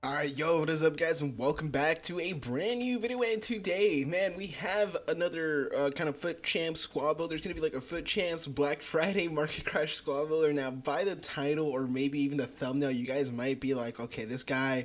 Alright, yo, what is up, guys, and welcome back to a brand new video. And today, man, we have another kind of Foot Champs squad builder. There's gonna be like a Foot Champs Black Friday Market Crash squad builder. Now, by the title or maybe even the thumbnail, you guys might be like, okay, this guy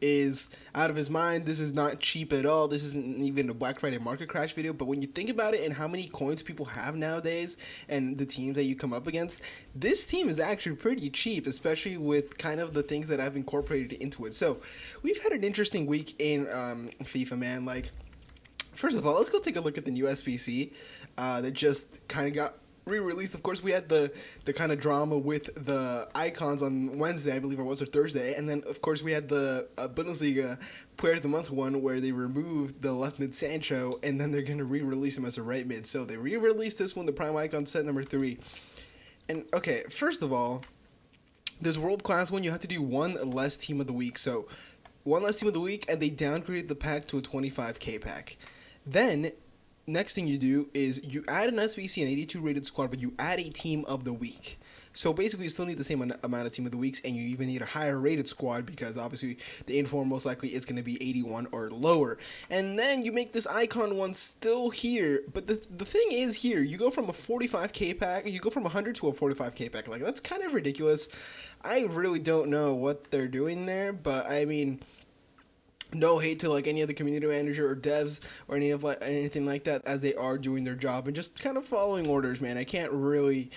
is out of his mind. This is not cheap at all. This isn't even a Black Friday Market Crash video. But when you think about it and how many coins people have nowadays and the teams that you come up against, this team is actually pretty cheap, especially with kind of the things that I've incorporated into it. So we've had an interesting week in FIFA, man. Like, first of all, let's go take a look at the new SBC that just kind of got re-released. Of course, we had the kind of drama with the icons on Wednesday, I believe it was, or Thursday, and then of course we had the Bundesliga Player of the Month one where they removed the left mid Sancho, and then they're gonna re-release him as a right mid. So they re-released this one, the Prime Icon set number 3. And okay, first of all, there's World Class one. You have to do one less team of the week. So one less team of the week, and they downgraded the pack to a 25k pack. Then next thing you do is you add an SVC, an 82 rated squad, but you add a team of the week. So basically, you still need the same amount of team of the weeks, and you even need a higher rated squad because obviously the inform most likely is going to be 81 or lower. And then you make this icon one still here, but the thing is here, you go from a 45k pack, you go from 100 to a 45k pack. Like, that's kind of ridiculous. I really don't know what they're doing there, but I mean, no hate to like any other community manager or devs or anything like that, as they are doing their job and just kind of following orders, man. I can't really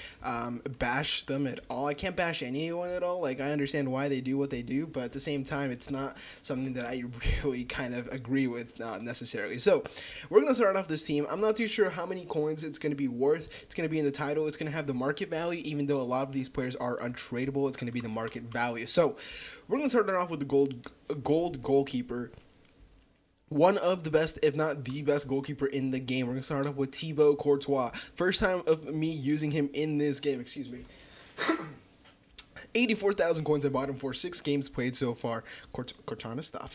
bash them at all. I can't bash anyone at all. Like, I understand why they do what they do, but at the same time, it's not something that I really kind of agree with necessarily. So we're gonna start off this team. I'm not too sure how many coins it's gonna be worth. It's gonna be in the title. It's gonna have the market value, even though a lot of these players are untradeable. It's gonna be the market value. So we're gonna start it off with the gold goalkeeper. One of the best, if not the best goalkeeper in the game. We're going to start off with Courtois. First time of me using him in this game, excuse me. 84,000 coins I bought him for, 6 games played so far. Cortana, stop.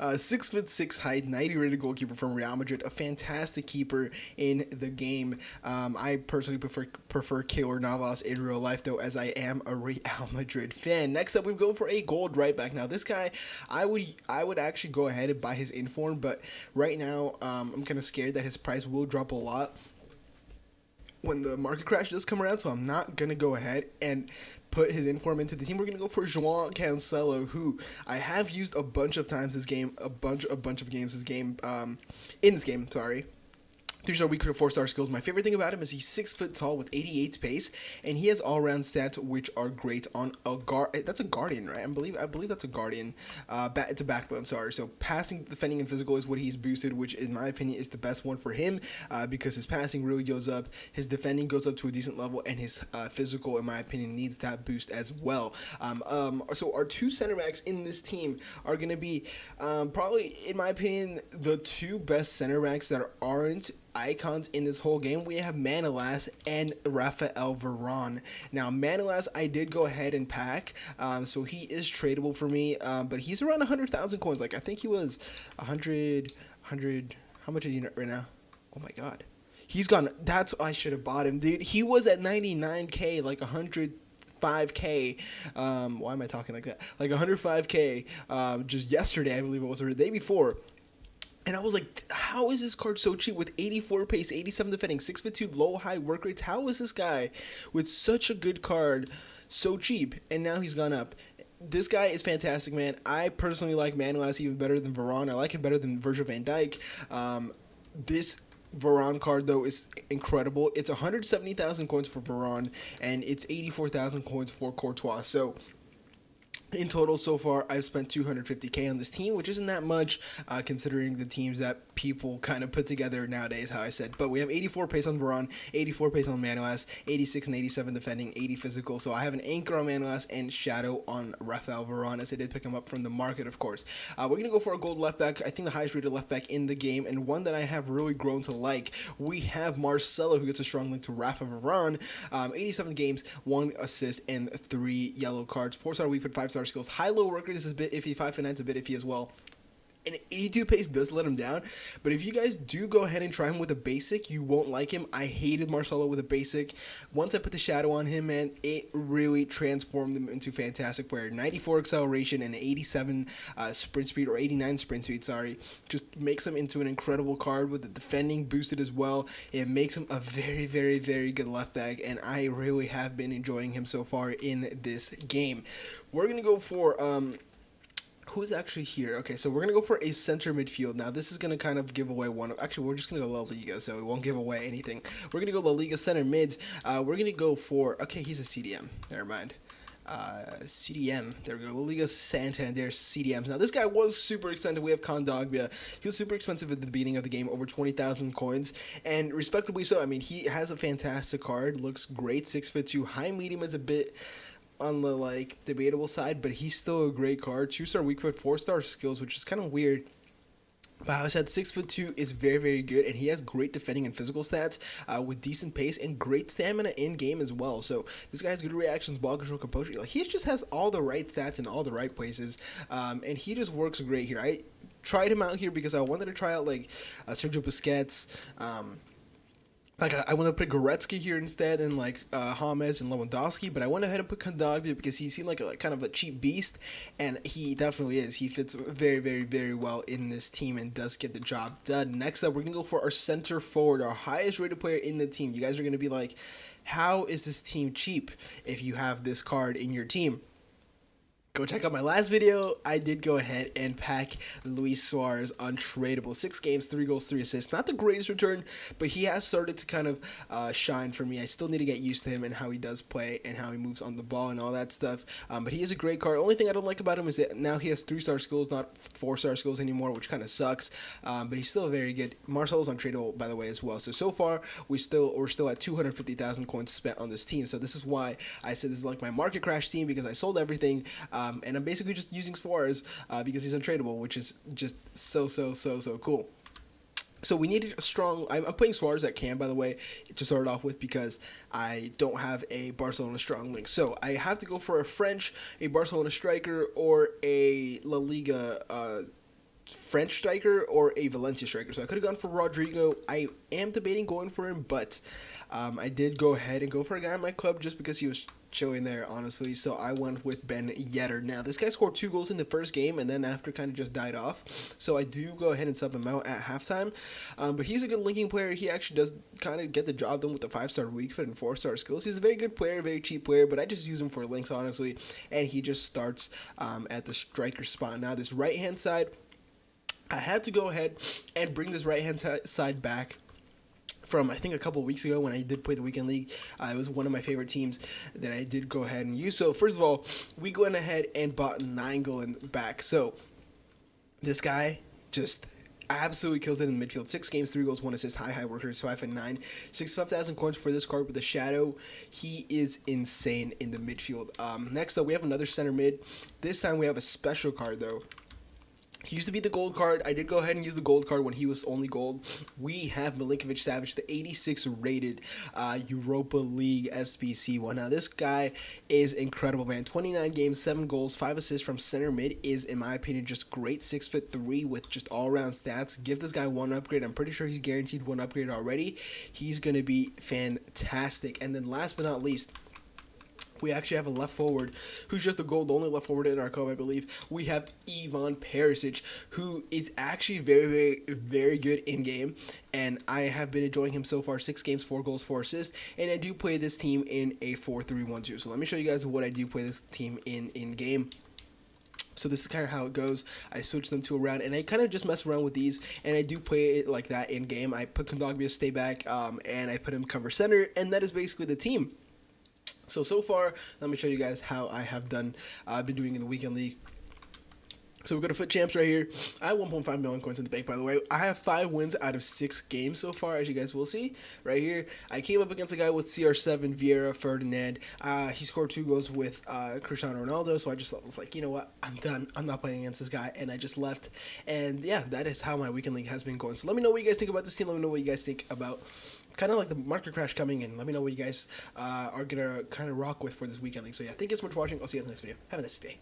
6'6" height, 90 rated goalkeeper from Real Madrid. A fantastic keeper in the game. I personally prefer Keylor Navas in real life, though, as I am a Real Madrid fan. Next up, we go for a gold right back. Now, this guy, I would actually go ahead and buy his inform, but right now, I'm kind of scared that his price will drop a lot when the market crash does come around, so I'm not going to go ahead and put his inform into the team. We're going to go for João Cancelo, who I have used a bunch of times this game, a bunch of games in this game, sorry. 3-star weak for 4-star skills. My favorite thing about him is he's 6 foot tall with 88 pace, and he has all-round stats which are great on a guard. That's a guardian, right? I believe that's a guardian. It's a backbone. Sorry. So passing, defending, and physical is what he's boosted, which in my opinion is the best one for him because his passing really goes up, his defending goes up to a decent level, and his physical, in my opinion, needs that boost as well. So our 2 center backs in this team are going to be probably, in my opinion, the 2 best center backs that aren't icons in this whole game. We have Manolas and Rafael Varane. Now, Manolas, I did go ahead and pack, so he is tradable for me, but he's around 100,000 coins. Like, I think he was 100, how much is he right now? Oh my god. He's gone, I should have bought him, dude. He was at 99k, like 105k. Why am I talking like that? Like 105k just yesterday, I believe it was, or the day before. And I was like, how is this card so cheap with 84 pace, 87 defending, 6'2", low, high work rates? How is this guy with such a good card so cheap? And now he's gone up. This guy is fantastic, man. I personally like Manolas even better than Varane. I like him better than Virgil van Dijk. This Varane card, though, is incredible. It's 170,000 coins for Varane, and it's 84,000 coins for Courtois. So in total, so far, I've spent 250k on this team, which isn't that much considering the teams that people kind of put together nowadays, how I said. But we have 84 pace on Varane, 84 pace on Manolas, 86 and 87 defending, 80 physical. So I have an anchor on Manolas and shadow on Rafael Varane, as I did pick him up from the market, of course. We're going to go for a gold left back. I think the highest rated left back in the game, and one that I have really grown to like. We have Marcelo, who gets a strong link to Rafa Varane. 87 games, 1 assist, and 3 yellow cards. 4-star weak foot, 5-star skills. High low work rate is a bit iffy. 5 for 9 is a bit iffy as well. And 82 pace does let him down, but if you guys do go ahead and try him with a basic, you won't like him. I hated Marcelo with a basic. Once I put the shadow on him, man, it really transformed him into a fantastic player. 94 acceleration and 87 sprint speed, or 89 sprint speed, sorry. Just makes him into an incredible card with the defending boosted as well. It makes him a very, very, very good left back, and I really have been enjoying him so far in this game. We're going to go for... who's actually here? Okay, so we're going to go for a center midfield. Now, this is going to kind of give away one. Actually, we're just going to go La Liga, so it won't give away anything. We're going to go La Liga center mids. We're going to go for... Okay, he's a CDM. Never mind. CDM. There we go. La Liga Santander CDMs. Now, this guy was super expensive. We have Kondogbia. He was super expensive at the beginning of the game, over 20,000 coins, and respectably so. I mean, he has a fantastic card. Looks great. 6'2". High medium is a bit... on the debatable side, but he's still a great card. 2-star weak foot, 4-star skills, which is kind of weird. But I said 6'2" is very, very good, and he has great defending and physical stats with decent pace and great stamina in game as well. So this guy has good reactions, ball control, composure. He just has all the right stats in all the right places, and he just works great here. I tried him out here because I wanted to try out Sergio Busquets. I want to put Goretzka here instead, and James and Lewandowski, but I went ahead and put Kondogbia because he seemed like kind of a cheap beast, and he definitely is. He fits very, very, very well in this team and does get the job done. Next up, we're going to go for our center forward, our highest rated player in the team. You guys are going to be like, how is this team cheap if you have this card in your team? Go check out my last video. I did go ahead and pack Luis Suarez untradeable. 6 games, 3 goals, 3 assists. Not the greatest return, but he has started to kind of shine for me. I still need to get used to him and how he does play and how he moves on the ball and all that stuff. But he is a great card. Only thing I don't like about him is that now he has 3-star skills, not 4-star skills anymore, which kind of sucks. But he's still very good. Marcelo's untradeable, by the way, as well. So far, we're still at 250,000 coins spent on this team. So this is why I said this is like my market crash team, because I sold everything. And I'm basically just using Suarez because he's untradeable, which is just so cool. So we needed a strong... I'm putting Suarez at cam, by the way, to start off with, because I don't have a Barcelona strong link. So I have to go for a French, a Barcelona striker, or a La Liga French striker, or a Valencia striker. So I could have gone for Rodrigo. I am debating going for him, but I did go ahead and go for a guy in my club just because he was chilling there, honestly. So I went with Ben Yedder. Now, this guy scored 2 goals in the first game, and then after kind of just died off. So I do go ahead and sub him out at halftime. But he's a good linking player. He actually does kind of get the job done with the 5-star weak foot and 4-star skills. He's a very good player, very cheap player, but I just use him for links, honestly. And he just starts at the striker spot. Now, this right-hand side, I had to go ahead and bring this right-hand side back from, I think, a couple weeks ago when I did play the Weekend League. It was one of my favorite teams that I did go ahead and use. So, first of all, we went ahead and bought Nainggolan back. So, this guy just absolutely kills it in the midfield. 6 games, 3 goals, 1 assist, high work rate, 5 and 9. 65,000 coins for this card with the shadow. He is insane in the midfield. Next up, we have another center mid. This time we have a special card, though. He used to be the gold card. I did go ahead and use the gold card when he was only gold. We have Milinkovic Savic, the 86 rated Europa League SBC one. Now, this guy is incredible, man. 29 games, 7 goals, 5 assists from center mid is, in my opinion, just great. 6'3" with just all-around stats. Give this guy 1 upgrade. I'm pretty sure he's guaranteed 1 upgrade already. He's going to be fantastic. And then last but not least, we actually have a left forward who's just the gold only left forward in our club, I believe. We have Ivan Perisic, who is actually very good in game, and I have been enjoying him so far. 6 games, 4 goals, 4 assists, and I do play this team in a 4-3-1-2. So let me show you guys what I do play this team in game. So this is kind of how it goes. I switch them to around, and I kind of just mess around with these, and I do play it like that in game. I put Kondogbia stay back, and I put him cover center, and that is basically the team. So far, let me show you guys how I have done. I've been doing in the Weekend League. So we've got a FUT Champs right here. I have 1.5 million coins in the bank, by the way. I have 5 wins out of 6 games so far, as you guys will see right here. I came up against a guy with CR7, Vieira, Ferdinand. He scored 2 goals with Cristiano Ronaldo, so I just was like, you know what? I'm done. I'm not playing against this guy, and I just left. And yeah, that is how my Weekend League has been going. So let me know what you guys think about this team. Let me know what you guys think about kind of like the market crash coming in. Let me know what you guys are going to kind of rock with for this Weekend League. So yeah, thank you so much for watching. I'll see you in the next video. Have a nice day.